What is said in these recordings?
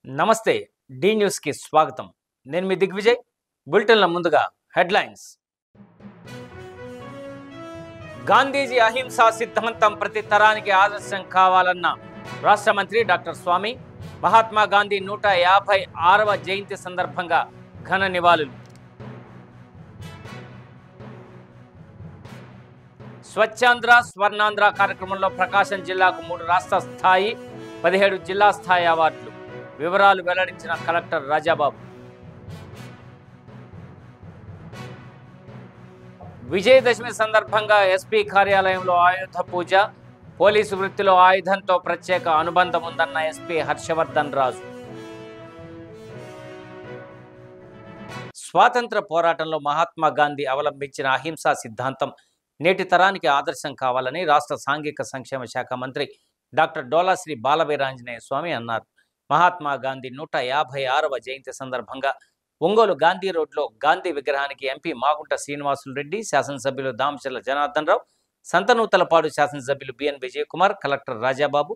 నమస్తే D news కి స్వాగతం నేను మీ దిగ్విజయ్ బులెటిన్ల ముందుగా హెడ్లైన్స్ గాంధీజీ అహింసా సిద్ధాంతం ప్రతి తరానికి ఆదర్శం కావాలన్న రాష్ట్ర మంత్రి డాక్టర్ స్వామి మహాత్మా గాంధీ 156వ జయంతి సందర్భంగా ఘన నివాళులు స్వచ్ఛాంధ్ర స్వర్ణాంధ్ర కార్యక్రమంలో ప్రకాశం జిల్లాకు 3 రాష్ట్ర స్థాయి 17 జిల్లా స్థాయి అవార్డులు వివరాలు వెల్లడించిన కలెక్టర్ రాజాబాబు విజయదశమి సందర్భంగా ఎస్పీ కార్యాలయంలో ఆయుధ పూజ పోలీసు వృత్తిలో ఆయుధంతో ప్రత్యేక అనుబంధం ఉందన్న ఎస్పీ హర్షవర్ధన్ రాజు స్వాతంత్ర పోరాటంలో మహాత్మా గాంధీ అవలంబించిన అహింసా సిద్ధాంతం నేటి తరానికి ఆదర్శం కావాలని రాష్ట్ర సాంఘిక సంక్షేమ శాఖ మంత్రి డాక్టర్ డోలాశ్రీ బాలవీరాంజనేయ స్వామి అన్నారు. మహాత్మా గాంధీ 156వ జయంతి సందర్భంగా ఒంగోలు గాంధీ రోడ్లో గాంధీ విగ్రహానికి ఎంపీ మాగుంట శ్రీనివాసులు రెడ్డి, శాసనసభ్యులు దామచర్ల జనార్దన్ రావు, సంతనూతలపాడు శాసనసభ్యులు BN Vijayakumar, collector Rajababu,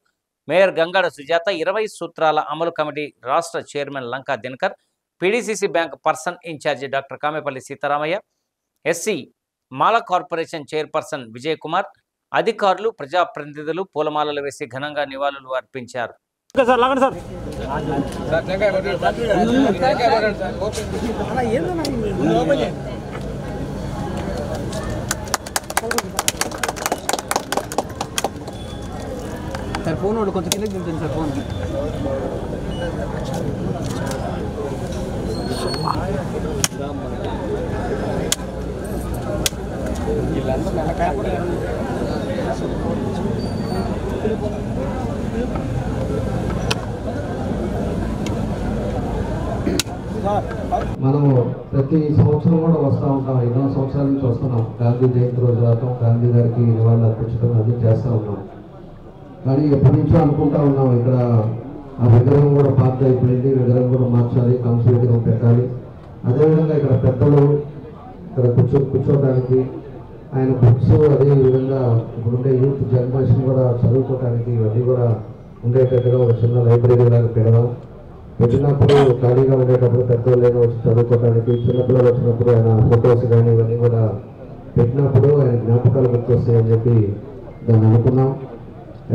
mayor Gangada Sujatha, 20 సూత్రాల అమలు కమిటీ రాష్ట్ర chairman Lanka Dinakar, PDCC bank person in charge doctor Kamepalli Seetharamaiah, SC Mala corporation chairperson Vijayakumar, అధికారులు, ప్రజాప్రతినిధులు పూలమాలలు వేసి ఘనంగా నివాళులు అర్పించారు. సార్ ఫోన్ వాడు కొంచెం కిందకి దించండి సార్ ఫోన్. మనము ప్రతి సంవత్సరం కూడా వస్తూ ఉంటాం, ఎన్నో సంవత్సరాల నుంచి వస్తున్నాం. గాంధీ జయంతి రోజు రావటం, గాంధీ గారికి నివాళులు అర్పించడం అది చేస్తూ ఉన్నాం. కానీ ఎప్పటి నుంచో అనుకుంటా ఉన్నాం, ఇక్కడ ఆ విగ్రహం కూడా పాత అయిపోయింది, విగ్రహం కూడా మార్చాలి, కంసు విగ్రహం పెట్టాలి. అదేవిధంగా ఇక్కడ పెద్దలు ఇక్కడ కూర్చోవడానికి ఆయన బుక్స్, అదే విధంగా ఇప్పుడుండే యూత్ జనరేషన్ కూడా చదువుకోవడానికి ఇవన్నీ కూడా ఉండేటట్టుగా ఒక చిన్న లైబ్రరీ లాగా పెట్టినప్పుడు ఖాళీగా ఉండేటప్పుడు పెద్దవాళ్ళు వచ్చి చదువుకోవడానికి, చిన్నపిల్లలు వచ్చినప్పుడు ఆయన ఫొటోస్ కానీ ఇవన్నీ కూడా పెట్టినప్పుడు ఆయన జ్ఞాపకాలు గుర్తొస్తాయని చెప్పి దాన్ని అనుకున్నాం.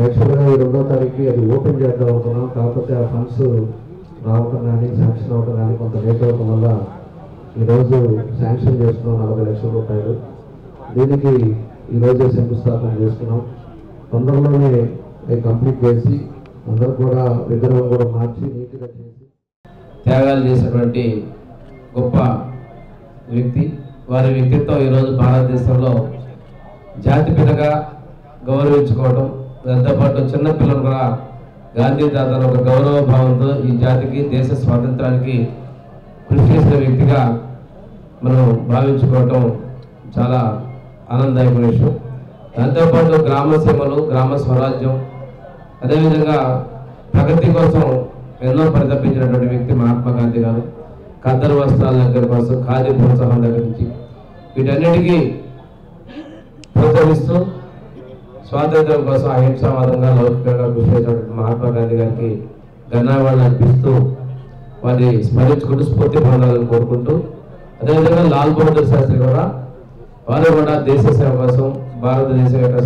యాక్చువల్గా ఈ 2వ తారీఖుకి అది ఓపెన్ చేద్దాం అనుకున్నాం. కాకపోతే ఆ ఫండ్స్ రావటం కానీ శాంక్షన్ అవ్వటం కానీ కొంత లేట్ అవ్వటం వల్ల ఈరోజు శాంక్షన్ చేస్తున్నాం 40 లక్షల రూపాయలు. దీనికి ఈరోజే శంకుస్థాపన చేస్తున్నాం. తొందరలోనే అది కంప్లీట్ చేసి అందరూ కూడా విగ్రహం కూడా మార్చి నీట్గా చేసి త్యాగాలు చేసినటువంటి గొప్ప వ్యక్తి. వారి వ్యక్తిత్వం ఈరోజు భారతదేశంలో జాతిపితగా గౌరవించుకోవడం, దాంతోపాటు చిన్నపిల్లలు కూడా గాంధీ తాతను ఒక గౌరవ భావంతో ఈ జాతికి, దేశ స్వాతంత్రానికి కృషి చేసిన వ్యక్తిగా మనం భావించుకోవటం చాలా ఆనందదాయకమైన విషయం. దాంతోపాటు గ్రామ సీమలు, గ్రామ స్వరాజ్యం, అదేవిధంగా ప్రగతి కోసం ఎన్నో పరితపించినటువంటి వ్యక్తి మహాత్మా గాంధీ గారు. ఖద్దరు వస్త్రాల దగ్గర కోసం, ఖాదీ ప్రోత్సాహం దగ్గర నుంచి వీటన్నిటికీ ప్రోత్సహిస్తూ స్వాతంత్ర్యం కోసం అహింసావాదంగా లౌకికంగా కృషి చేసినటువంటి మహాత్మా గాంధీ గారికి ఘనవాళ్ళు అర్పిస్తూ వారిని స్మరించుకుంటూ స్ఫూర్తి పొందాలని కోరుకుంటూ, అదేవిధంగా లాల్ బహదూర్ శాస్త్రి కూడా వారు కూడా దేశ సేవ కోసం, భారతదేశం యొక్క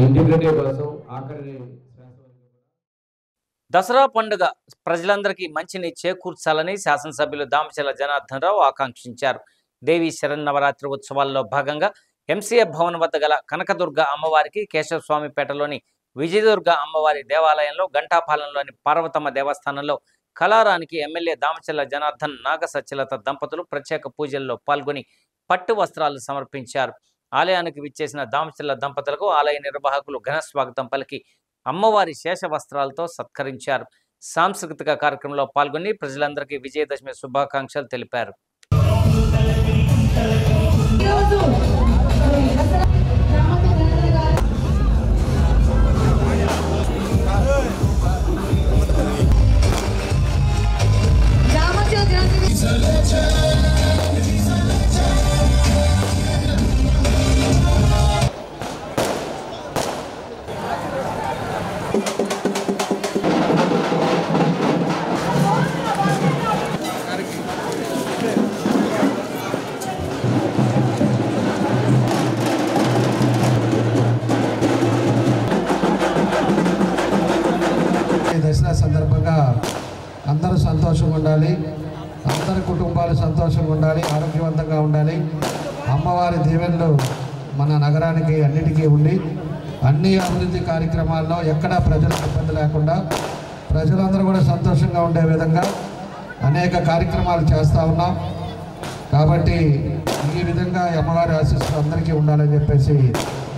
ఇంటిగ్రిటీ కోసం ఆఖరి దసరా పండుగ ప్రజలందరికీ మంచిని చేకూర్చాలని శాసనసభ్యులు దామచర్ల జనార్దన్ రావు ఆకాంక్షించారు. దేవి శరన్నవరాత్రి ఉత్సవాల్లో భాగంగా ఎంసీఎఫ్ భవన్ వద్ద గల కనకదుర్గ అమ్మవారికి, కేశవస్వామిపేటలోని విజయదుర్గ అమ్మవారి దేవాలయంలో, గంటాపాలెంలోని పార్వతమ్మ దేవస్థానంలో కళారానికి ఎమ్మెల్యే దామచర్ల జనార్దన్, నాగ సత్యలత దంపతులు ప్రత్యేక పూజల్లో పాల్గొని పట్టు వస్త్రాలు సమర్పించారు. ఆలయానికి విచ్చేసిన దామచర్ల దంపతులకు ఆలయ నిర్వాహకులు ఘన స్వాగతం పలికి అమ్మవారి శేష వస్త్రాలతో సత్కరించారు. సాంస్కృతిక కార్యక్రమంలో పాల్గొని ప్రజలందరికీ విజయదశమి శుభాకాంక్షలు తెలిపారు. ఈ దసరా సందర్భంగా అందరూ సంతోషంగా ఉండాలి, అందరి కుటుంబాలు సంతోషంగా ఉండాలి, ఆరోగ్యవంతంగా ఉండాలి. అమ్మవారి దీవెనలు మన నగరానికి అన్నిటికీ ఉండి అన్ని అభివృద్ధి కార్యక్రమాల్లో ఎక్కడా ప్రజలకు ఇబ్బంది లేకుండా ప్రజలందరూ కూడా సంతోషంగా ఉండే విధంగా అనేక కార్యక్రమాలు చేస్తూ ఉన్నాం. కాబట్టి ఈ విధంగా అమ్మవారి ఆశీస్సులు అందరికీ ఉండాలని చెప్పేసి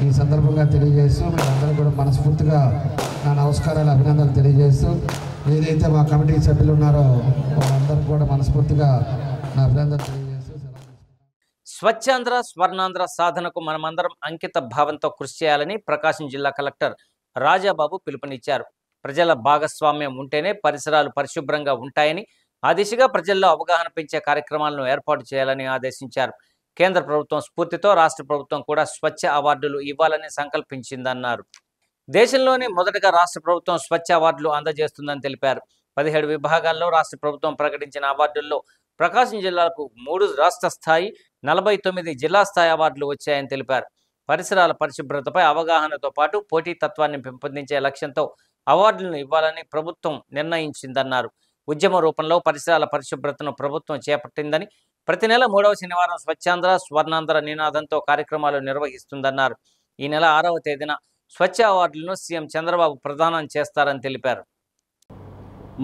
ఈ సందర్భంగా తెలియజేస్తూ మీరందరూ కూడా మనస్ఫూర్తిగా నా నమస్కారాలు, అభినందనలు తెలియజేస్తూ ఏదైతే మా కమిటీ సభ్యులు ఉన్నారో వాళ్ళందరికీ కూడా మనస్ఫూర్తిగా నా అభినందనలు తెలియజేస్తూ స్వచ్ఛాంధ్ర స్వర్ణాంధ్ర సాధనకు మనమందరం అంకిత భావంతో కృషి చేయాలని ప్రకాశం జిల్లా కలెక్టర్ రాజాబాబు పిలుపునిచ్చారు. ప్రజల భాగస్వామ్యం ఉంటేనే పరిసరాలు పరిశుభ్రంగా ఉంటాయని, ఆ దిశగా ప్రజల్లో అవగాహన పెంచే కార్యక్రమాలను ఏర్పాటు చేయాలని ఆదేశించారు. కేంద్ర ప్రభుత్వం స్ఫూర్తితో రాష్ట్ర ప్రభుత్వం కూడా స్వచ్ఛ అవార్డులు ఇవ్వాలని సంకల్పించిందన్నారు. దేశంలోనే మొదటగా రాష్ట్ర ప్రభుత్వం స్వచ్ఛ అవార్డులు అందజేస్తుందని తెలిపారు. 17 విభాగాల్లో రాష్ట్ర ప్రభుత్వం ప్రకటించిన అవార్డుల్లో ప్రకాశం జిల్లాకు 3 రాష్ట్ర స్థాయి, 49 జిల్లా స్థాయి అవార్డులు వచ్చాయని తెలిపారు. పరిసరాల పరిశుభ్రతపై అవగాహనతో పాటు పోటీతత్వాన్ని పెంపొందించే లక్ష్యంతో అవార్డులను ఇవ్వాలని ప్రభుత్వం నిర్ణయించిందన్నారు. ఉద్యమ రూపంలో పరిసరాల పరిశుభ్రతను ప్రభుత్వం చేపట్టిందని, ప్రతి నెల 3వ శనివారం స్వచ్ఛాంధ్ర స్వర్ణాంధ్ర నినాదంతో కార్యక్రమాలు నిర్వహిస్తుందన్నారు. ఈ నెల 6వ తేదీన స్వచ్ఛ అవార్డులను సీఎం చంద్రబాబు ప్రదానం చేస్తారని తెలిపారు.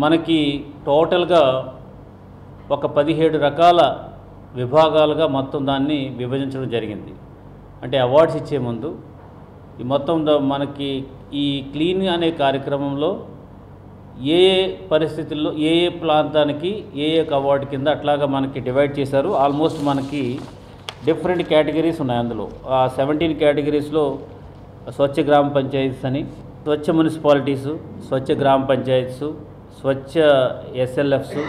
మనకి టోటల్గా ఒక 17 రకాల విభాగాలుగా మొత్తం దాన్ని విభజించడం జరిగింది. అంటే అవార్డ్స్ ఇచ్చే ముందు ఈ మొత్తం మనకి ఈ క్లీన్ అనే కార్యక్రమంలో ఏ పరిస్థితుల్లో ఏ ప్రాంతానికి ఏ అవార్డు కింద అట్లాగా మనకి డివైడ్ చేశారు. ఆల్మోస్ట్ మనకి డిఫరెంట్ కేటగిరీస్ ఉన్నాయి. అందులో ఆ 17 కేటగిరీస్లో స్వచ్ఛ గ్రామ పంచాయతీస్ అని, స్వచ్ఛ మున్సిపాలిటీసు, స్వచ్ఛ గ్రామ పంచాయతీసు, స్వచ్ఛ ఎస్ఎల్ఎఫ్స్,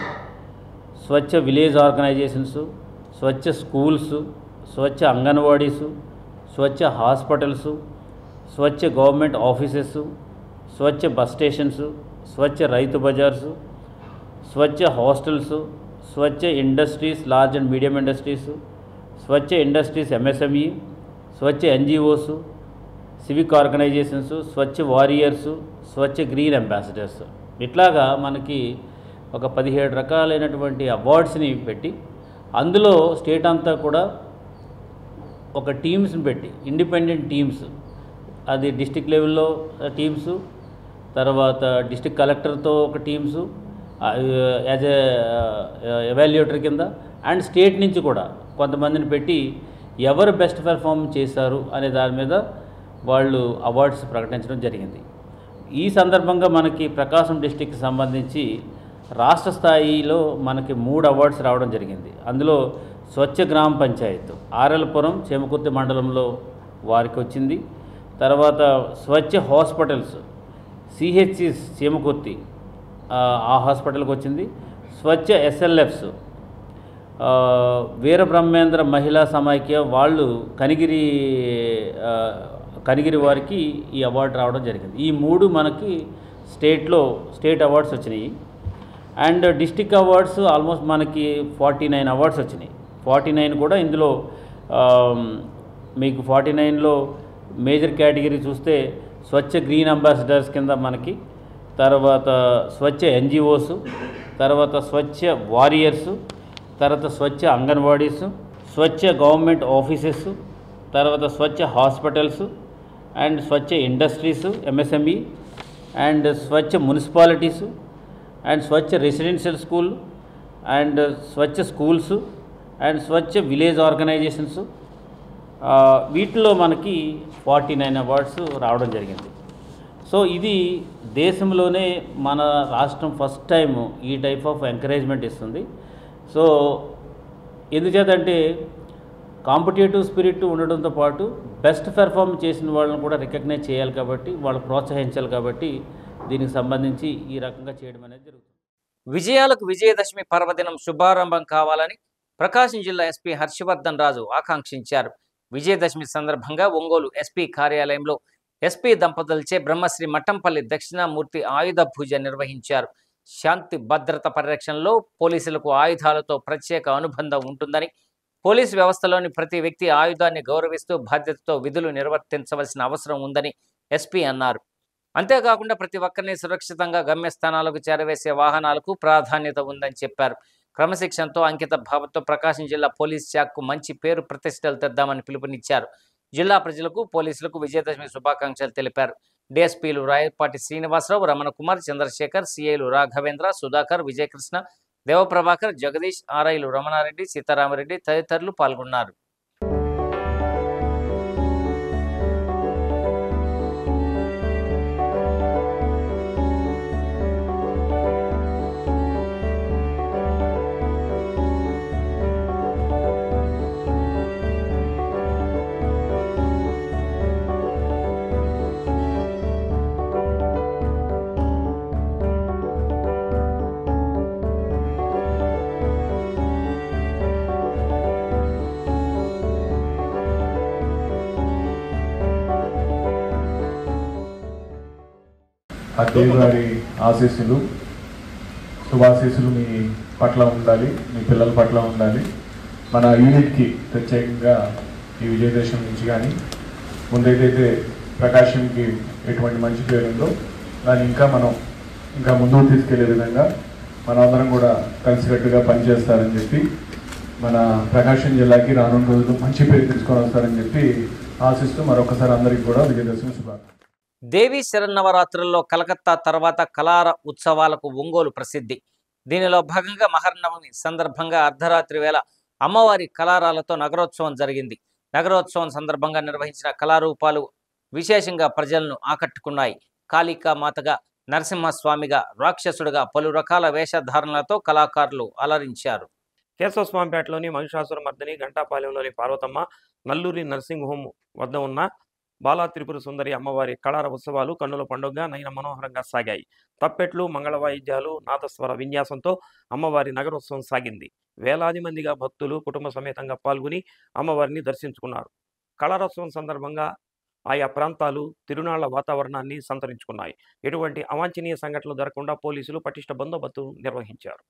స్వచ్ఛ విలేజ్ ఆర్గనైజేషన్స్, స్వచ్ఛ స్కూల్స్, స్వచ్ఛ అంగన్వాడీసు, స్వచ్ఛ హాస్పిటల్స్, స్వచ్ఛ గవర్నమెంట్ ఆఫీసెస్, స్వచ్ఛ బస్ స్టేషన్స్, స్వచ్ఛ రైతు బజార్స్, స్వచ్ఛ హాస్టల్స్, స్వచ్ఛ industries large and medium industries, స్వచ్ఛ ఇండస్ట్రీస్ ఎంఎస్ఎంఈ, స్వచ్ఛ ఎన్జిఓస్, సివిక్ ఆర్గనైజేషన్స్, స్వచ్ఛ వారియర్స్, స్వచ్ఛ గ్రీన్ అంబాసిడర్స్. ఇట్లాగా మనకి ఒక 17 రకాలైనటువంటి అవార్డ్స్ని పెట్టి అందులో స్టేట్ అంతా కూడా ఒక టీమ్స్ని పెట్టి ఇండిపెండెంట్ టీమ్స్, అది డిస్టిక్ లెవెల్లో టీమ్స్, తర్వాత డిస్టిక్ కలెక్టర్తో ఒక టీమ్స్ యాజ్ ఏ ఎవాల్యుయేటర్ కింద, అండ్ స్టేట్ నుంచి కూడా కొంతమందిని పెట్టి ఎవరు బెస్ట్ పెర్ఫార్మ్ చేశారు అనే దాని మీద వాళ్ళు అవార్డ్స్ ప్రకటించడం జరిగింది. ఈ సందర్భంగా మనకి ప్రకాశం డిస్టిక్కి సంబంధించి రాష్ట్ర స్థాయిలో మనకి 3 అవార్డ్స్ రావడం జరిగింది. అందులో స్వచ్ఛ గ్రామ పంచాయత్ ఆర్ఎల్పురం చేమకుర్తి మండలంలో వారికి వచ్చింది. తర్వాత స్వచ్ఛ హాస్పిటల్స్ సిహెచ్సిస్ చేమకుర్తి ఆ హాస్పిటల్కి వచ్చింది. స్వచ్ఛ ఎస్ఎల్ఎఫ్స్ వీరబ్రహ్మేంద్ర మహిళా సమైక్య వాళ్ళు కనిగిరి వారికి ఈ అవార్డు రావడం జరిగింది. ఈ 3 మనకి స్టేట్ అవార్డ్స్ వచ్చినాయి. అండ్ డిస్టిక్ అవార్డ్స్ ఆల్మోస్ట్ మనకి 49 అవార్డ్స్ వచ్చినాయి. 49 కూడా ఇందులో మీకు 49లో మేజర్ కేటగిరీ చూస్తే స్వచ్ఛ గ్రీన్ అంబాసిడర్స్ కింద మనకి, తర్వాత స్వచ్ఛ ఎన్జిఓస్, తర్వాత స్వచ్ఛ వారియర్స్, తర్వాత స్వచ్ఛ అంగన్వాడీస్, స్వచ్ఛ గవర్నమెంట్ ఆఫీసెస్, తర్వాత Swachh hospitals, and Swachh industries MSME, and Swachh municipalities, and Swachh residential school, and Swachh schools, and Swachh village organisations. వీటిలో మనకి 49 అవార్డ్స్ రావడం జరిగింది. సో ఇది దేశంలోనే మన రాష్ట్రం ఫస్ట్ టైం ఈ టైప్ ఆఫ్ ఎంకరేజ్మెంట్ ఇస్తుంది. సో ఎందుచేతంటే కాంపిటేటివ్ స్పిరిట్ ఉండడంతో పాటు బెస్ట్ పెర్ఫార్మ్ చేసిన వాళ్ళని కూడా రికగ్నైజ్ చేయాలి కాబట్టి, వాళ్ళు ప్రోత్సహించాలి కాబట్టి దీనికి సంబంధించి ఈ రకంగా చేయడం అనేది జరుగుతుంది. విజయాలకు విజయదశమి పర్వదినం శుభారంభం కావాలని ప్రకాశం జిల్లా ఎస్పీ హర్షవర్ధన్ రాజు ఆకాంక్షించారు. విజయదశమి సందర్భంగా ఒంగోలు ఎస్పీ కార్యాలయంలో ఎస్పీ దంపతులచే బ్రహ్మశ్రీ మట్టంపల్లి దక్షిణామూర్తి ఆయుధ పూజ నిర్వహించారు. శాంతి భద్రత పరిరక్షణలో పోలీసులకు ఆయుధాలతో ప్రత్యేక అనుబంధం ఉంటుందని, పోలీసు వ్యవస్థలోని ప్రతి వ్యక్తి ఆయుధాన్ని గౌరవిస్తూ బాధ్యతతో విధులు నిర్వర్తించవలసిన అవసరం ఉందని ఎస్పీ అన్నారు. అంతేకాకుండా ప్రతి ఒక్కరిని సురక్షితంగా గమ్యస్థానాలకు చేరవేసే వాహనాలకు ప్రాధాన్యత ఉందని చెప్పారు. క్రమశిక్షణతో అంకిత భావంతో ప్రకాశం జిల్లా పోలీస్ శాఖకు మంచి పేరు ప్రతిష్టలు తెద్దామని పిలుపునిచ్చారు. జిల్లా ప్రజలకు పోలీసులకు విజయదశమి శుభాకాంక్షలు తెలిపారు. డిఎస్పీలు రాయపాటి శ్రీనివాసరావు, రమణకుమార్, చంద్రశేఖర్, సిఐలు రాఘవేంద్ర, సుధాకర్, విజయకృష్ణ, దేవప్రభాకర్, జగదీష్, ఆర్ఐలు రమణారెడ్డి, సీతారామరెడ్డి తదితరులు పాల్గొన్నారు. ఆ దేవి గారి ఆశీస్సులు శుభాశీస్సులు మీ పట్ల ఉండాలి, మీ పిల్లల పట్ల ఉండాలి. మన యూనిట్కి ప్రత్యేకంగా ఈ విజయదశమి నుంచి కానీ ముందైతే ప్రకాశంకి ఎటువంటి మంచి పేరు ఉందో దాన్ని ఇంకా ముందుకు తీసుకెళ్లే విధంగా మనందరం కూడా కలిసికట్టుగా పనిచేస్తారని చెప్పి, మన ప్రకాశం జిల్లాకి రానున్న రోజులు మంచి పేరు తీసుకొని వస్తారని చెప్పి ఆశిస్తూ మరొకసారి అందరికీ కూడా విజయదశమి శుభాకాంక్షలు. దేవీ శరన్నవరాత్రుల్లో కలకత్తా తర్వాత కలార ఉత్సవాలకు ఒంగోలు ప్రసిద్ధి. దీనిలో భాగంగా మహర్నవమి సందర్భంగా అర్ధరాత్రి వేళ అమ్మవారి కలారాలతో నగరోత్సవం జరిగింది. నగరోత్సవం సందర్భంగా నిర్వహించిన కళారూపాలు విశేషంగా ప్రజలను ఆకట్టుకున్నాయి. కాళికా మాతగా, నరసింహస్వామిగా, రాక్షసుడిగా పలు రకాల వేషధారణలతో కళాకారులు అలరించారు. కేశవస్వామిపేటలోని మహిషాసుర మర్దిని, గంటాపాలెంలోని పార్వతమ్మ, నల్లూరి నర్సింగ్ హోమ్ వద్ద ఉన్న బాలా త్రిపుర సుందరి అమ్మవారి కళార ఉత్సవాలు కన్నుల పండుగగా నయన మనోహరంగా సాగాయి. తప్పెట్లు, మంగళ వాయిద్యాలు, నాదస్వర విన్యాసంతో అమ్మవారి నగరోత్సవం సాగింది. వేలాది మందిగా భక్తులు కుటుంబ సమేతంగా పాల్గొని అమ్మవారిని దర్శించుకున్నారు. కళారోత్సవం సందర్భంగా ఆయా ప్రాంతాలు తిరునాళ్ల వాతావరణాన్ని సంతరించుకున్నాయి. ఎటువంటి అవాంఛనీయ సంఘటనలు జరగకుండా పోలీసులు పటిష్ట బందోబస్తు నిర్వహించారు.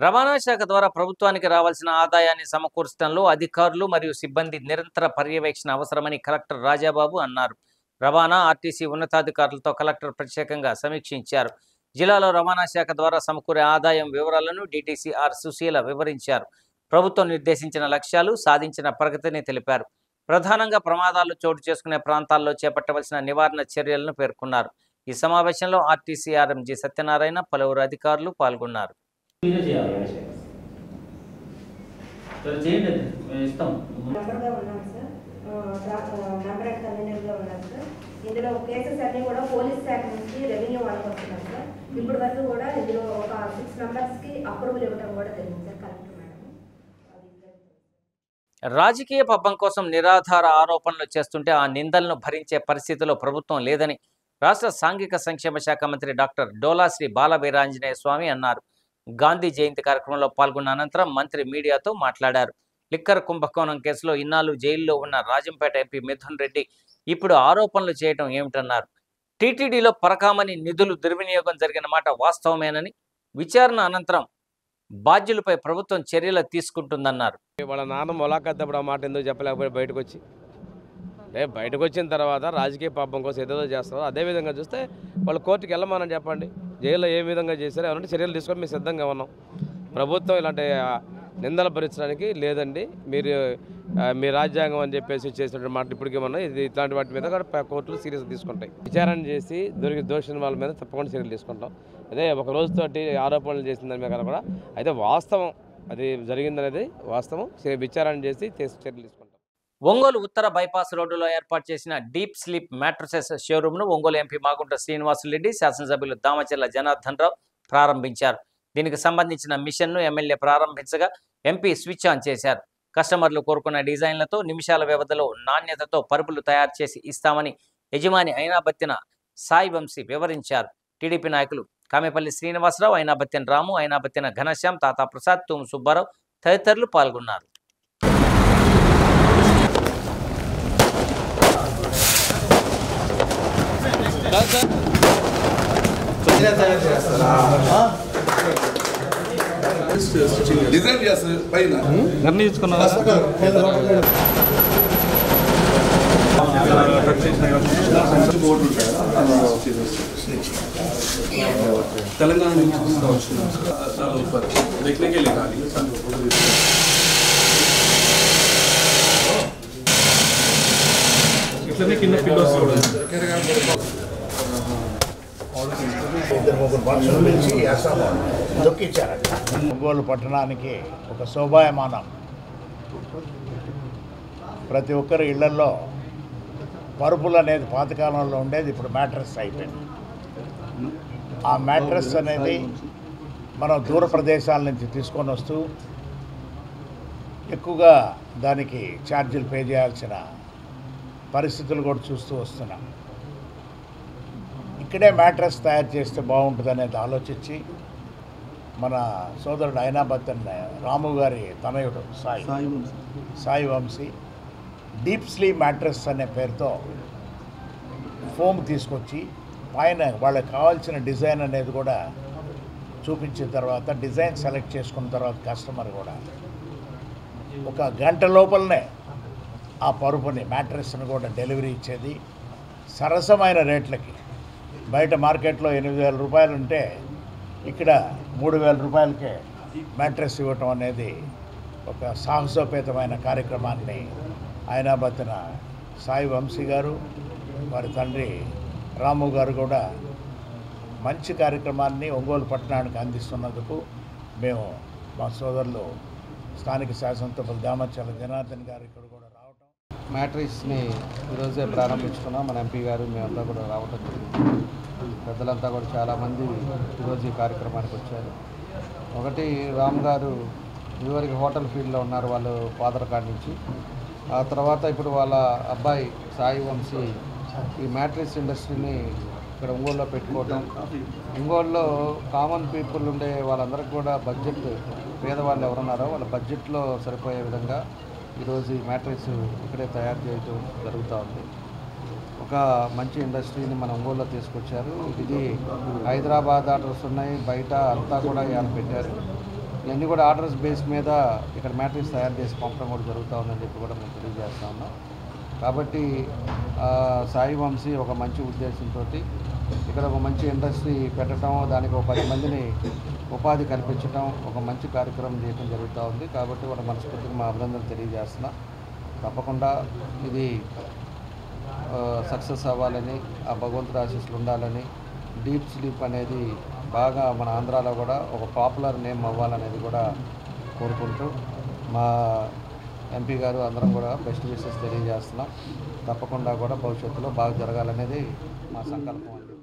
రవాణా శాఖ ద్వారా ప్రభుత్వానికి రావాల్సిన ఆదాయాన్ని సమకూర్చడంలో అధికారులు మరియు సిబ్బంది నిరంతర పర్యవేక్షణ అవసరమని కలెక్టర్ రాజాబాబు అన్నారు. రవాణా ఆర్టీసీ ఉన్నతాధికారులతో కలెక్టర్ ప్రత్యేకంగా సమీక్షించారు. జిల్లాలో రవాణా శాఖ ద్వారా సమకూరే ఆదాయం వివరాలను డీటీసీ ఆర్ సుశీల వివరించారు. ప్రభుత్వం నిర్దేశించిన లక్ష్యాలు, సాధించిన ప్రగతిని తెలిపారు. ప్రధానంగా ప్రమాదాలు చోటు చేసుకునే ప్రాంతాల్లో చేపట్టవలసిన నివారణ చర్యలను పేర్కొన్నారు. ఈ సమావేశంలో ఆర్టీసీ ఆర్ఎంజీ సత్యనారాయణ, పలువురు అధికారులు పాల్గొన్నారు. ఇందులో కేసెస్ అన్ని కూడా పోలీస్ శాఖ నుంచి రెవెన్యూ వాళ్ళకి వస్తున్నారు సార్. ఇప్పటి వరకు కూడా ఇందులో ఒక 6 మెంబర్స్కి అప్రూవల్ ఇవ్వడం కూడా జరిగింది సార్ కలెక్టర్ మేడం. రాజకీయ పబ్బం కోసం నిరాధార ఆరోపణలు చేస్తుంటే ఆ నిందలను భరించే పరిస్థితిలో ప్రభుత్వం లేదని రాష్ట్ర సాంఘిక సంక్షేమ శాఖ మంత్రి డాక్టర్ డోలాశ్రీ బాలవీరాంజనేయ స్వామి అన్నారు. గాంధీ జయంతి కార్యక్రమంలో పాల్గొన్న అనంతరం మంత్రి మీడియాతో మాట్లాడారు. లిక్కర్ కుంభకోణం కేసులో ఇన్నాళ్ళు జైల్లో ఉన్న రాజంపేట ఎంపీ మిథున్ రెడ్డి ఇప్పుడు ఆరోపణలు చేయడం ఏమిటన్నారు. టీటీడీలో పరకామణి నిధులు దుర్వినియోగం జరిగిన మాట వాస్తవమేనని, విచారణ అనంతరం బాధ్యులపై ప్రభుత్వం చర్యలు తీసుకుంటుందన్నారు. వాళ్ళ నాన్న మొలాఖత్తప్పుడు ఆ మాట ఎందుకు చెప్పలేకపోయి బయటకు వచ్చిన తర్వాత రాజకీయ పాపం కోసం ఏదో చేస్తారో అదేవిధంగా చూస్తే వాళ్ళు కోర్టుకి వెళ్ళమని చెప్పండి. జైల్లో ఏ విధంగా చేశారో ఏమంటే చర్యలు తీసుకొని మేము సిద్ధంగా ఉన్నాం. ప్రభుత్వం ఇలాంటి నిందలు భరించడానికి లేదండి. మీరు మీ రాజ్యాంగం అని చెప్పేసి చేసినటువంటి మాట ఇప్పటికేమన్నా ఇది ఇట్లాంటి వాటి మీద కూడా కోర్టులు సీరియస్ తీసుకుంటాయి. విచారణ చేసి దోషిన వాళ్ళ మీద తప్పకుండా చర్యలు తీసుకుంటాం. అదే ఒక రోజుతోటి ఆరోపణలు చేసిందని మీద కూడా అయితే వాస్తవం అది జరిగిందనేది వాస్తవం. విచారణ చేసి చర్యలు తీసుకుంటాం. ఒంగోలు ఉత్తర బైపాస్ రోడ్డులో ఏర్పాటు చేసిన డీప్ స్లీప్ మ్యాట్రసెస్ షోరూమ్ను ఒంగోలు ఎంపీ మాగుంట శ్రీనివాసులరెడ్డి, శాసనసభ్యులు దామచర్ల జనార్దన్ రావు ప్రారంభించారు. దీనికి సంబంధించిన మిషన్ను ఎమ్మెల్యే ప్రారంభించగా ఎంపీ స్విచ్ ఆన్ చేశారు. కస్టమర్లు కోరుకున్న డిజైన్లతో నిమిషాల వ్యవధిలో నాణ్యతతో పరుపులు తయారు చేసి ఇస్తామని యజమాని అయినాబత్తిన సాయి వంశీ వివరించారు. టీడీపీ నాయకులు కామెపల్లి శ్రీనివాసరావు, అయినాబత్తిన రాము, అయినాబత్తిన ఘనశ్యాం, తాతా ప్రసాద్, తూము సుబ్బారావు తదితరులు పాల్గొన్నారు. డిజైన్ చేస్తారు పైన నిర్ణయించుకున్నారు. తెలంగాణ నుంచి టెక్నికల్ కానీ ఇట్లనే కింద పిల్లోస్ కూడా దొక్కిచ్చారంట. ఒంగోలు పట్టణానికి ఒక శోభాయమానం. ప్రతి ఒక్కరి ఇళ్లలో పరుపులు అనేది పాతకాలంలో ఉండేది, ఇప్పుడు మ్యాట్రస్ అయిపోయింది. ఆ మ్యాట్రస్ అనేది మనం దూర ప్రదేశాల నుంచి తీసుకొని వస్తూ ఎక్కువగా దానికి ఛార్జీలు పే చేయాల్సిన పరిస్థితులు కూడా చూస్తూ వస్తున్నాం. ఇక్కడే మ్యాట్రస్ తయారు చేస్తే బాగుంటుంది అనేది ఆలోచించి మన సోదరుడు అయినాబత్తన్ రాము గారి తనయుడు Sai Vamsi deep sleep mattress అనే పేరుతో ఫోమ్ తీసుకొచ్చి పైన వాళ్ళకి కావాల్సిన డిజైన్ అనేది కూడా చూపించిన తర్వాత డిజైన్ సెలెక్ట్ చేసుకున్న తర్వాత కస్టమర్ కూడా ఒక గంట లోపలనే ఆ పరుపుని మ్యాట్రస్ని కూడా డెలివరీ ఇచ్చేది సరసమైన రేట్లకి. బయట మార్కెట్లో 8,000 రూపాయలు ఉంటే ఇక్కడ 3,000 రూపాయలకే మ్యాట్రెస్ ఇవ్వటం అనేది ఒక సాహసోపేతమైన కార్యక్రమాన్ని అయినాబత్తిన సాయి వంశీ గారు, వారి తండ్రి రాము గారు కూడా మంచి కార్యక్రమాన్ని ఒంగోలు పట్టణానికి అందిస్తున్నందుకు మేము మా సోదరులు స్థానిక శాసనసభ్యులు దామచర్ల జనార్దన్ గారు ఇక్కడ కూడా రావటం, మ్యాట్రిక్స్ని ఈరోజే ప్రారంభించుకున్నాం. మన ఎంపీ గారు మేమంతా కూడా రావటం జరిగింది. పెద్దలంతా కూడా చాలామంది ఈరోజు ఈ కార్యక్రమానికి వచ్చారు. ఒకటి రామ్ గారు ఇదివరకు హోటల్ ఫీల్డ్లో ఉన్నారు, వాళ్ళు ఫాదర్ కాడి నుంచి. ఆ తర్వాత ఇప్పుడు వాళ్ళ అబ్బాయి సాయి వంశీ ఈ మ్యాట్రిక్స్ ఇండస్ట్రీని ఇక్కడ ఒంగోలులో పెట్టుకోవటం. ఒంగోలులో కామన్ పీపుల్ ఉండే వాళ్ళందరికీ కూడా బడ్జెట్, పేదవాళ్ళు ఎవరున్నారో వాళ్ళ బడ్జెట్లో సరిపోయే విధంగా ఈరోజు ఈ మ్యాట్రిక్స్ ఇక్కడే తయారు చేయడం జరుగుతూ ఉంది. ఒక మంచి ఇండస్ట్రీని మన ఒంగోలులో తీసుకొచ్చారు. ఇది హైదరాబాద్ ఆర్డర్స్ ఉన్నాయి, బయట అంతా కూడా ఇవాళ పెట్టారు. ఇవన్నీ కూడా ఆర్డర్స్ బేస్ మీద ఇక్కడ మ్యాట్రిక్స్ తయారు చేసి పంపడం కూడా జరుగుతూ ఉందని చెప్పి కూడా మేము తెలియజేస్తా ఉన్నాం. కాబట్టి సాయి వంశీ ఒక మంచి ఉద్దేశంతో ఇక్కడ ఒక మంచి ఇండస్ట్రీ పెట్టడం, దానికి ఒక 10 మందిని ఉపాధి కల్పించడం, ఒక మంచి కార్యక్రమం చేయడం జరుగుతూ ఉంది. కాబట్టి కూడా మనస్ఫూర్తిగా మా అభినందనలు తెలియజేస్తున్నా. తప్పకుండా ఇది సక్సెస్ అవ్వాలని, ఆ భగవంతుడి ఆశీస్సులు ఉండాలని, డీప్ స్లీప్ అనేది బాగా మన ఆంధ్రాలో కూడా ఒక పాపులర్ నేమ్ అవ్వాలనేది కూడా కోరుకుంటూ మా ఎంపీ గారు అందరం కూడా బెస్ట్ విషెస్ తెలియజేస్తున్నాం. తప్పకుండా కూడా భవిష్యత్తులో బాగా జరగాలనేది మా సంకల్పం అని చెప్పి.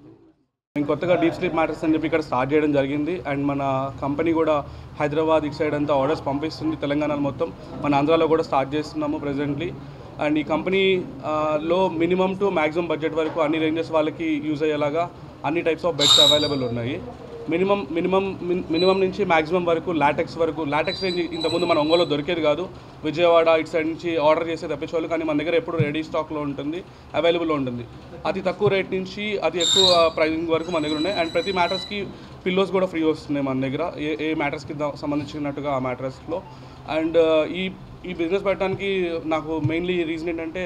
మేము కొత్తగా డీప్ స్లీప్ మ్యాటర్స్ అని చెప్పి ఇక్కడ స్టార్ట్ చేయడం జరిగింది. అండ్ మన కంపెనీ కూడా హైదరాబాద్ ఇటు సైడ్ అంతా ఆర్డర్స్ పంపిస్తుంది, తెలంగాణలో మొత్తం, మన ఆంధ్రాలో కూడా స్టార్ట్ చేస్తున్నాము ప్రెజెంట్లీ. అండ్ ఈ కంపెనీలో మినిమం టు మ్యాక్సిమం బడ్జెట్ వరకు అన్ని రేంజెస్ వాళ్ళకి యూజ్ అయ్యేలాగా అన్ని టైప్స్ ఆఫ్ బెడ్స్ అవైలబుల్ ఉన్నాయి. మినిమం నుంచి మ్యాక్సిమం వరకు లాటెక్స్ రేంజ్ ఇంతకుముందు మన ఒంగోలులో దొరికేది కాదు. విజయవాడ ఇటు సైడ్ నుంచి ఆర్డర్ చేసే తప్పించేవాళ్ళు, కానీ మన దగ్గర ఎప్పుడు రెడీ స్టాక్లో ఉంటుంది, అవైలబుల్లో ఉంటుంది. అతి తక్కువ రేట్ నుంచి అతి ఎక్కువ ప్రైజింగ్ వరకు మన దగ్గర ఉన్నాయి. అండ్ ప్రతి మ్యాటర్స్కి పిల్లోస్ కూడా ఫ్రీ వస్తున్నాయి మన దగ్గర, ఏ మ్యాటర్స్కి సంబంధించినట్టుగా ఆ మ్యాటర్స్లో. అండ్ ఈ బిజినెస్ పెట్టడానికి నాకు మెయిన్లీ రీజన్ ఏంటంటే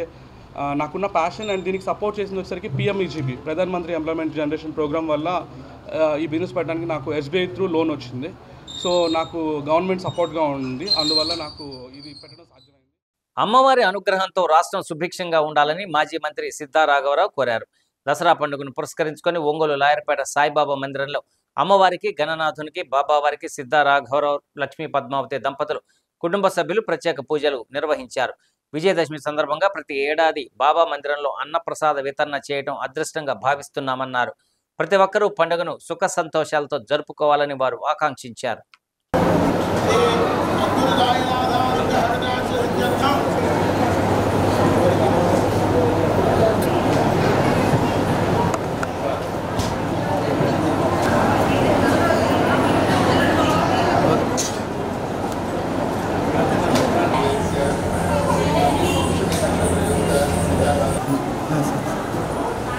నాకున్న ప్యాషన్ అండ్ దీనికి సపోర్ట్ చేసిన వచ్చేసరికి PMEGP, Pradhan Mantri employment generation programme వల్ల ఈ బిజినెస్ పెట్టడానికి నాకు ఎస్బీఐ త్రూ లోన్ వచ్చింది. సో నాకు గవర్నమెంట్ సపోర్ట్గా ఉంది, అందువల్ల నాకు ఇది పెట్టడం సాధ్యమైంది. అమ్మవారి అనుగ్రహంతో రాష్ట్రం సుభిక్షంగా ఉండాలని మాజీ మంత్రి సిద్ధా రాఘవరావు కోరారు. దసరా పండుగను పురస్కరించుకొని ఒంగోలు లాయర్పేట సాయిబాబా మందిరంలో అమ్మవారికి, గణనాథునికి, బాబావారికి సిద్ధా రాఘవరావు, లక్ష్మీ పద్మావతి దంపతులు కుటుంబ సభ్యులు ప్రత్యేక పూజలు నిర్వహించారు. విజయదశమి సందర్భంగా ప్రతి ఏడాది బాబా మందిరంలో అన్నప్రసాద వితరణ చేయడం అదృష్టంగా భావిస్తున్నామన్నారు. ప్రతి ఒక్కరూ పండుగను సుఖ సంతోషాలతో జరుపుకోవాలని వారు ఆకాంక్షించారు.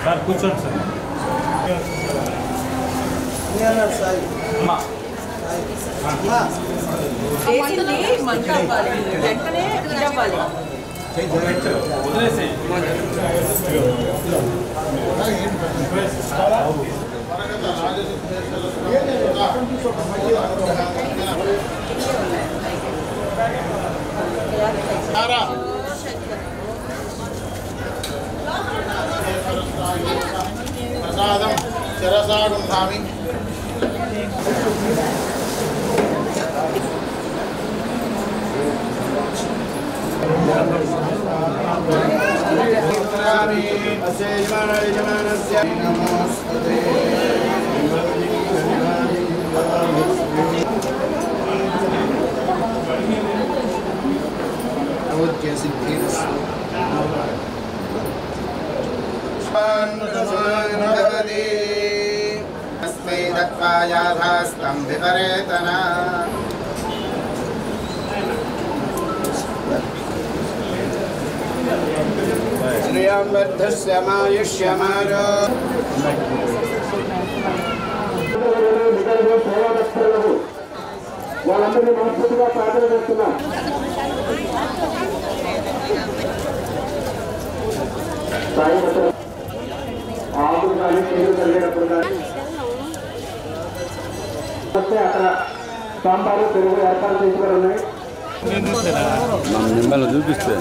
సార్ కూర్చోండి సార్. ప్రసాదం శిరసాగుంధామి. తస్మై దత్వా యాథాస్తం విపరేతన. శ్రియం వర్ధస్యమాయుష్యమారో. వాళ్ళందరినీ మనస్ఫూర్తిగా ప్రార్థన చేస్తున్నాం. ఆకులు కానీ నీరు కలిగేటప్పుడు కానీ వస్తే అక్కడ సాంబారు, పెరుగు ఏర్పాటు చేసి కూడా ఉన్నాయి. మిమ్మల్ని చూపిస్తే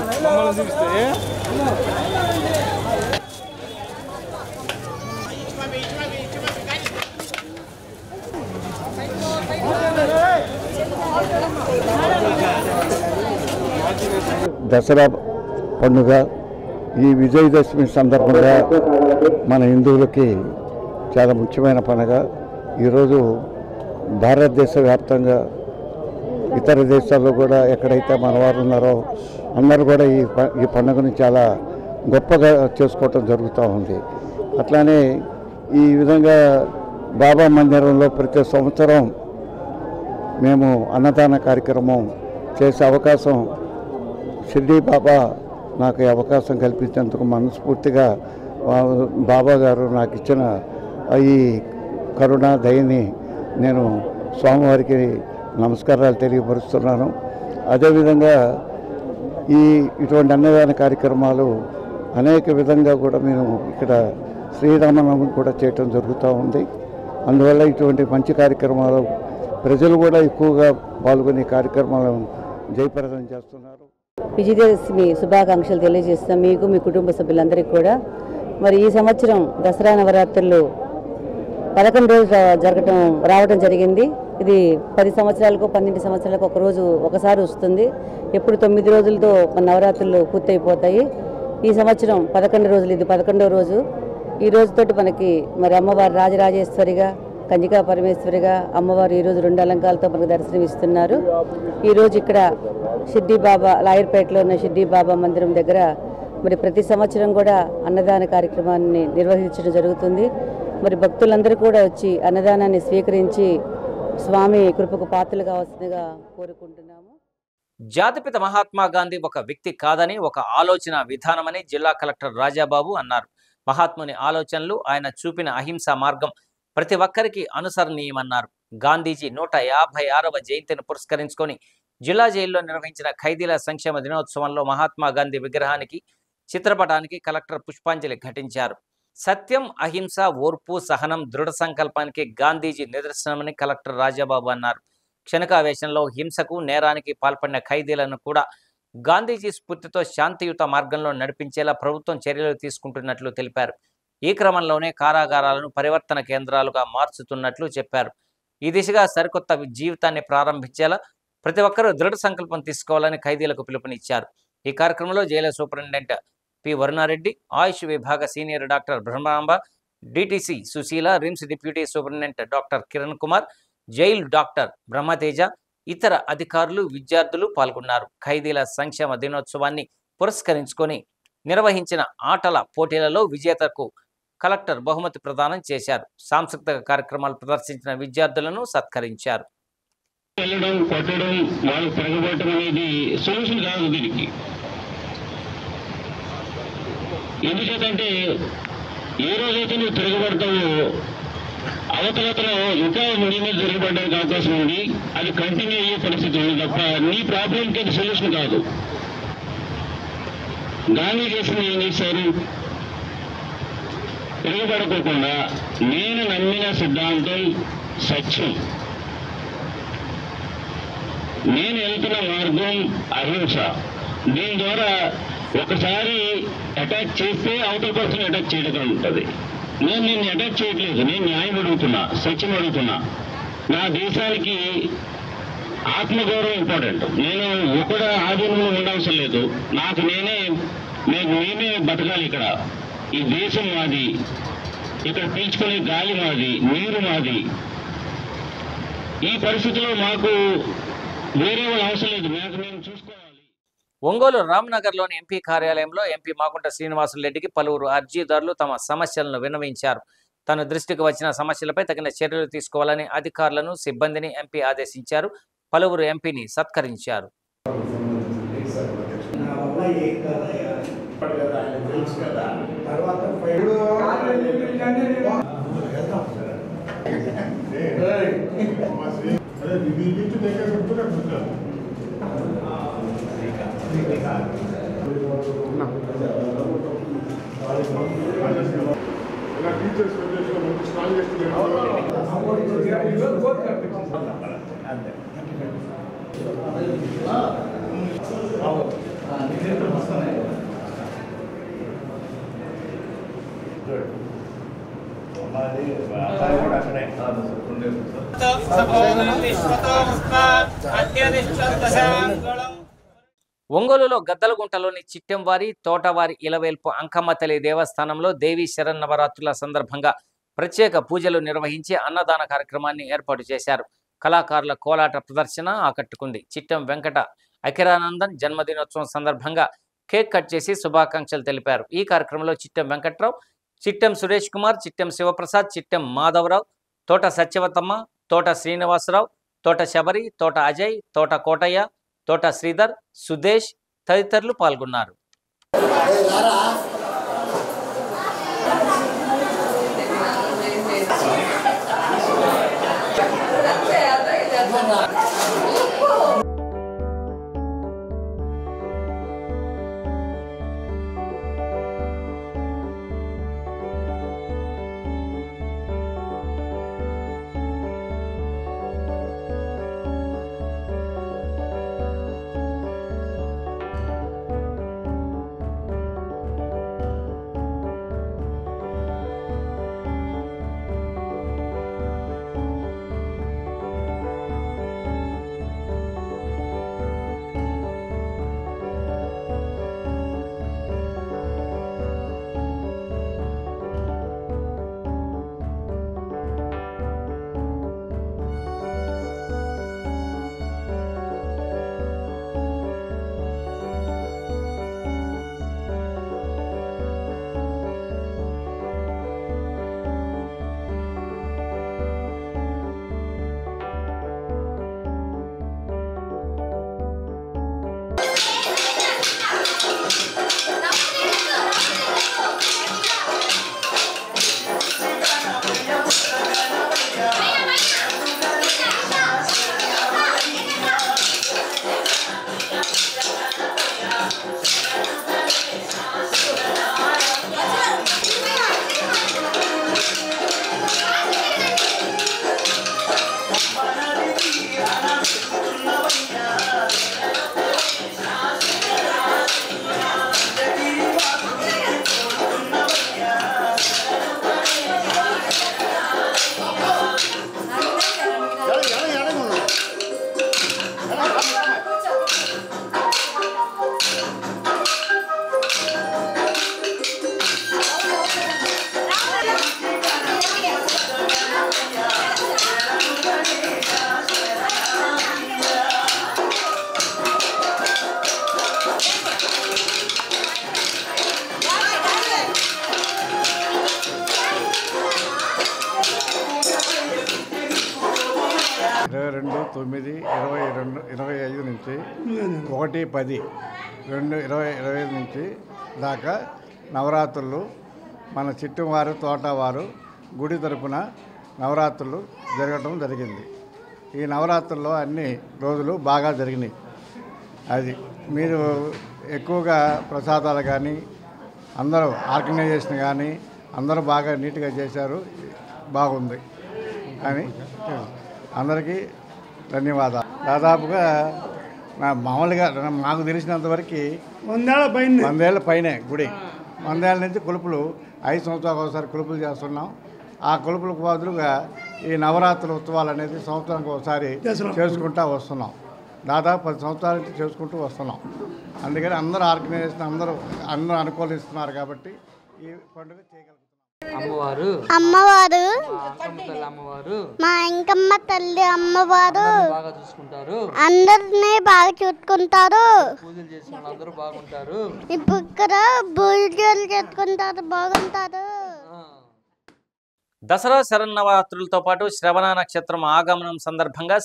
దసరా పండుగ ఈ విజయదశమి సందర్భంగా మన హిందువులకి చాలా ముఖ్యమైన పండుగ. ఈరోజు భారతదేశ వ్యాప్తంగా ఇతర దేశాల్లో కూడా ఎక్కడైతే మనవారు ఉన్నారో అందరూ కూడా ఈ పండుగను చాలా గొప్పగా చేసుకోవటం జరుగుతూ ఉంది. అట్లానే ఈ విధంగా బాబా మందిరంలో ప్రతి సంవత్సరం మేము అన్నదాన కార్యక్రమం చేసే అవకాశం షిర్డీ బాబా నాకు ఈ అవకాశం కల్పించేందుకు మనస్ఫూర్తిగా బాబా గారు నాకు ఇచ్చిన ఈ కరుణ దయని నేను స్వామివారికి నమస్కారాలు తెలియపరుస్తున్నాను. అదేవిధంగా ఇటువంటి అన్నదాన కార్యక్రమాలు అనేక విధంగా కూడా మేము ఇక్కడ శ్రీరామనవమి కూడా చేయటం జరుగుతూ ఉంది. అందువల్ల ఇటువంటి మంచి కార్యక్రమాలు ప్రజలు కూడా ఎక్కువగా పాల్గొనే కార్యక్రమాలను జయప్రదం చేస్తున్నారు. విజయదశమి శుభాకాంక్షలు తెలియజేస్తాం మీకు, మీ కుటుంబ సభ్యులందరికీ కూడా. మరి ఈ సంవత్సరం దసరా నవరాత్రులు 11 రోజులు రావడం జరిగింది. ఇది 10 సంవత్సరాలకు 12 సంవత్సరాలకు ఒకసారి వస్తుంది. ఎప్పుడు 9 రోజులతో నవరాత్రులు పూర్తయిపోతాయి. ఈ సంవత్సరం 11 రోజులు, ఇది 11వ రోజు. ఈ రోజుతోటి మనకి మరి అమ్మవారు రాజరాజేశ్వరిగా, కన్యకా పరమేశ్వరిగా అమ్మవారు ఈరోజు 2 అలంకారాలతో మనకు దర్శనమిస్తున్నారు. ఈరోజు ఇక్కడ షిర్డీ బాబా, లాయర్పేటలో ఉన్న షిర్డీ బాబా మందిరం దగ్గర మరి ప్రతి సంవత్సరం కూడా అన్నదాన కార్యక్రమాన్ని నిర్వహించడం జరుగుతుంది. మరి భక్తులందరూ కూడా వచ్చి అన్నదానాన్ని స్వీకరించి స్వామి కృపకు పాత్రలు కావాల్సిందిగా కోరుకుంటున్నాము. జాతిపిత మహాత్మా గాంధీ ఒక వ్యక్తి కాదని, ఒక ఆలోచన విధానమని జిల్లా కలెక్టర్ రాజాబాబు అన్నారు. మహాత్ముని ఆలోచనలు, ఆయన చూపిన అహింసా మార్గం ప్రతి ఒక్కరికి అనుసరణీయమన్నారు. గాంధీజీ 156వ జయంతిని పురస్కరించుకొని జిల్లా జైల్లో నిర్వహించిన ఖైదీల సంక్షేమ దినోత్సవంలో మహాత్మా గాంధీ విగ్రహానికి, చిత్రపటానికి కలెక్టర్ పుష్పాంజలి ఘటించారు. సత్యం, అహింస, ఓర్పు, సహనం, దృఢ సంకల్పానికి గాంధీజీ నిదర్శనమని కలెక్టర్ రాజాబాబు అన్నారు. క్షణికావేశంలో హింసకు, నేరానికి పాల్పడిన ఖైదీలను కూడా గాంధీజీ స్ఫూర్తితో శాంతియుత మార్గంలో నడిపించేలా ప్రభుత్వం చర్యలు తీసుకుంటున్నట్లు తెలిపారు. ఈ క్రమంలోనే కారాగారాలను పరివర్తన కేంద్రాలుగా మార్చుతున్నట్లు చెప్పారు. ఈ దిశగా సరికొత్త జీవితాన్ని ప్రారంభించేలా ప్రతి ఒక్కరూ దృఢ సంకల్పం తీసుకోవాలని ఖైదీలకు పిలుపునిచ్చారు. ఈ కార్యక్రమంలో jail superintendent P Varuna Reddy, AYUSH విభాగ senior doctor Brahmamba, DTC Susheela, RIMS deputy superintendent doctor Kiran Kumar, jail doctor Brahmateja, ఇతర అధికారులు, విద్యార్థులు పాల్గొన్నారు. ఖైదీల సంక్షేమ దినోత్సవాన్ని పురస్కరించుకొని నిర్వహించిన ఆటల పోటీలలో విజేతకు కలెక్టర్ బహుమతి ప్రదానం చేశారు. సాంస్కృతిక కార్యక్రమాలు ప్రదర్శించిన విద్యార్థులను సత్కరించారు. వెళ్ళడం, కొట్టడం, వాళ్ళు తిరగబడటం అనేది సొల్యూషన్ కాదు దీనికి. ఎందుకంటే ఏ రోజైతే నువ్వు తిరగబడతావో అవతలతలో ఇంకా నీ మీద తిరగబడడానికి అవకాశం ఉంది. అది కంటిన్యూ అయ్యే పరిస్థితి ఉంది తప్ప నీ ప్రాబ్లంకి అది సొల్యూషన్ కాదు. గాంధీ చేసింది ఏం చేశారు? తిరగబడకోకుండా నేను నమ్మిన సిద్ధాంతం సత్యం, నేను వెళ్తున్న మార్గం అహింస. దీని ద్వారా ఒకసారి అటాక్ చేస్తే అవతల పర్సన్ అటాక్ చేయడం ఉంటుంది. నేను నిన్ను అటాక్ చేయట్లేదు, నేను న్యాయం అడుగుతున్నా, సత్యం అడుగుతున్నా. నా దేశానికి ఆత్మగౌరవం ఇంపార్టెంట్. నేను ఒకడ ఆధీనంలో ఉండవసరం లేదు, నాకు మేమే బతకాలి. ఇక్కడ ఈ దేశం మాది, ఇక్కడ పీల్చుకునే గాలి మాది, నీరు మాది. ఈ పరిస్థితిలో మాకు వేరే వాళ్ళు అవసరం లేదు, మేము చూసుకోవాలి. ఒంగోలు రామ్నగర్లోని ఎంపీ కార్యాలయంలో ఎంపీ మాగుంట శ్రీనివాసులరెడ్డికి పలువురు అర్జీదారులు తమ సమస్యలను విన్నవించారు. తన దృష్టికి వచ్చిన సమస్యలపై తగిన చర్యలు తీసుకోవాలని అధికారులను, సిబ్బందిని ఎంపీ ఆదేశించారు. పలువురు ఎంపీని సత్కరించారు. ఒంగోలులో గద్దలగుంటలోని చిట్టెంవారి, తోటవారి ఇలవేల్పు అంకమ్మ తల్లి దేవస్థానంలో దేవీ శరన్నవరాత్రుల సందర్భంగా ప్రత్యేక పూజలు నిర్వహించి అన్నదాన కార్యక్రమాన్ని ఏర్పాటు చేశారు. కళాకారుల కోలాట ప్రదర్శన ఆకట్టుకుంది. చిట్టెం వెంకట అఖిరానందన్ జన్మదినోత్సవం సందర్భంగా కేక్ కట్ చేసి శుభాకాంక్షలు తెలిపారు. ఈ కార్యక్రమంలో చిట్టెం వెంకట్రావు, చిట్టెం సురేష్ కుమార్, చిట్టెం శివప్రసాద్, చిట్టెం మాధవరావు, తోట సత్యవతమ్మ, తోట శ్రీనివాసరావు, తోట శబరి, తోట అజయ్, తోట కోటయ్య, తోట శ్రీధర్, సుదేశ్ తదితరులు పాల్గొన్నారు. 9/9/25 నుంచి 1/10/2025 నుంచి దాకా నవరాత్రులు మన చిట్టువారు తోటవారు గుడి తరపున నవరాత్రులు జరగటం జరిగింది. ఈ నవరాత్రుల్లో అన్ని రోజులు బాగా జరిగినాయి. అది మీరు ఎక్కువగా ప్రసాదాలు కానీ అందరూ ఆర్గనైజేషన్ కానీ అందరూ బాగా నీట్గా చేశారు, బాగుంది అని అందరికీ ధన్యవాదాలు. దాదాపుగా మామూలుగా నాకు తెలిసినంతవరకు 100 ఏళ్ళ పైనే గుడి. 100 ఏళ్ళ నుంచి కొలుపులు 5 సంవత్సరాలకు ఒకసారి కొలుపులు చేస్తున్నాం. ఆ కొలుపులకు బదులుగా ఈ నవరాత్రుల ఉత్సవాలు అనేది సంవత్సరానికి ఒకసారి చేసుకుంటూ వస్తున్నాం. దాదాపు 10 సంవత్సరాల నుంచి చేసుకుంటూ వస్తున్నాం. అందుకని అందరూ ఆర్గనైజేషన్ అందరూ అనుకూలిస్తున్నారు కాబట్టి ఈ పండుగ చేయగలుగుతున్నాం. అమ్మవారు మా ఇంకమ్మ తల్లి అమ్మవారు బాగా చూసుకుంటారు, అందరినీ బాగా చూసుకుంటారు, పూజలు చేసిన అందరూ బాగుంటారు. ఇప్పుడు ఇక్కడ పూజలు చేసుకుంటారు, బాగుంటారు. దసరా శరన్నవరాత్రులతో పాటు శ్రవణ నక్షత్రం ఆగమనం సందర్భంగా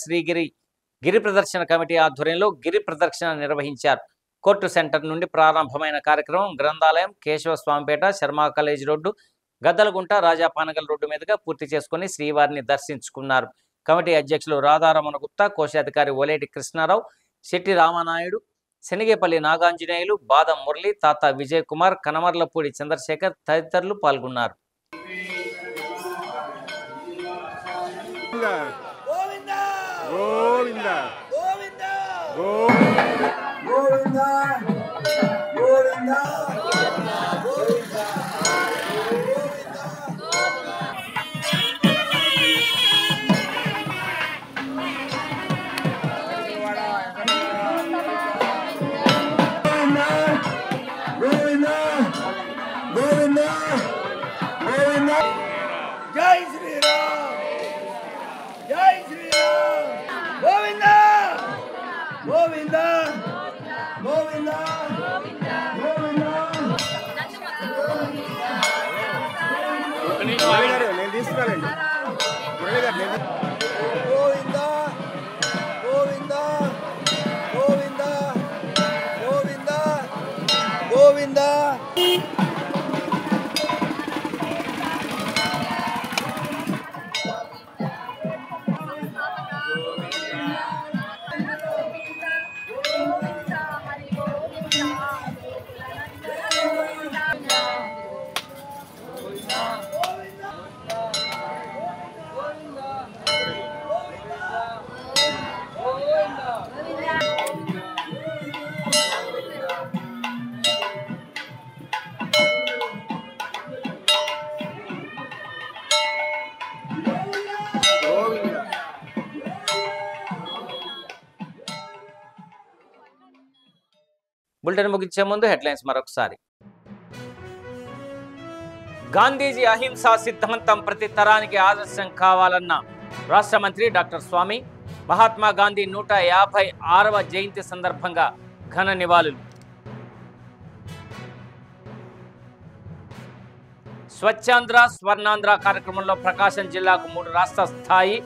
గిరి ప్రదర్శన కమిటీ ఆధ్వర్యంలో గిరి ప్రదర్శన నిర్వహించారు. కోర్టు సెంటర్ నుండి ప్రారంభమైన కార్యక్రమం గ్రంథాలయం, Keshavaswamipeta, Sharma college road, Gaddalagunta, Rajapanagal road మీదుగా పూర్తి చేసుకుని శ్రీవారిని దర్శించుకున్నారు. కమిటీ అధ్యక్షులు రాధారమణ గుప్తా, కోశాధికారి ఓలేటి కృష్ణారావు, శెట్టి రామనాయుడు, శనిగేపల్లి నాగాంజనేయులు, బాదం మురళి, తాత విజయ్ కుమార్, కనమర్లపూడి చంద్రశేఖర్ తదితరులు పాల్గొన్నారు. జై శ్రీరామ్, జై శ్రీరామ్, గోవింద గోవింద గోవింద నేను తీసుకురాలండి. గోవింద గోవింద గోవింద గోవింద గోవింద. బులెటిన్ ముగించే ముందు హెడ్లైన్స్ మరొకసారి. గాంధీజీ అహింసా సిద్ధాంతం ప్రతి తరానికి ఆదర్శం కావాలన్న రాష్ట్ర మంత్రి డాక్టర్ స్వామి. మహాత్మా గాంధీ 156వ జయంతి సందర్భంగా ఘన నివాళులు. స్వచ్ఛాంధ్ర స్వర్ణాంధ్ర కార్యక్రమంలో ప్రకాశం జిల్లాకు 3 రాష్ట్ర స్థాయి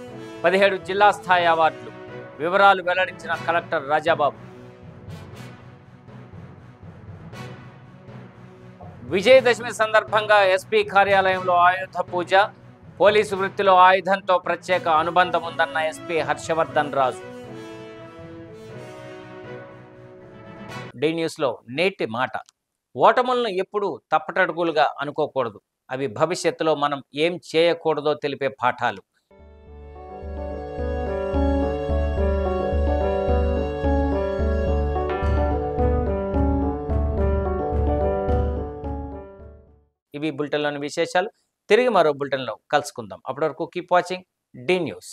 17 జిల్లా స్థాయి అవార్డులు. వివరాలు వెల్లడించిన కలెక్టర్ రాజాబాబు. విజయదశమి సందర్భంగా ఎస్పీ కార్యాలయంలో ఆయుధ పూజ. పోలీసు వృత్తిలో ఆయుధంతో ప్రత్యేక అనుబంధం ఉందన్న ఎస్పీ హర్షవర్ధన్ రాజు. డి న్యూస్లో నేటి మాట. ఓటములను ఎప్పుడూ తప్పటడుగులుగా అనుకోకూడదు. అవి భవిష్యత్తులో మనం ఏం చేయకూడదో తెలిపే పాఠాలు. ఇవి బులెటిన్లోని విశేషాలు. తిరిగి మరో బులెటిన్లో కలుసుకుందాం. అప్పటి వరకు కీప్ వాచింగ్ డి న్యూస్.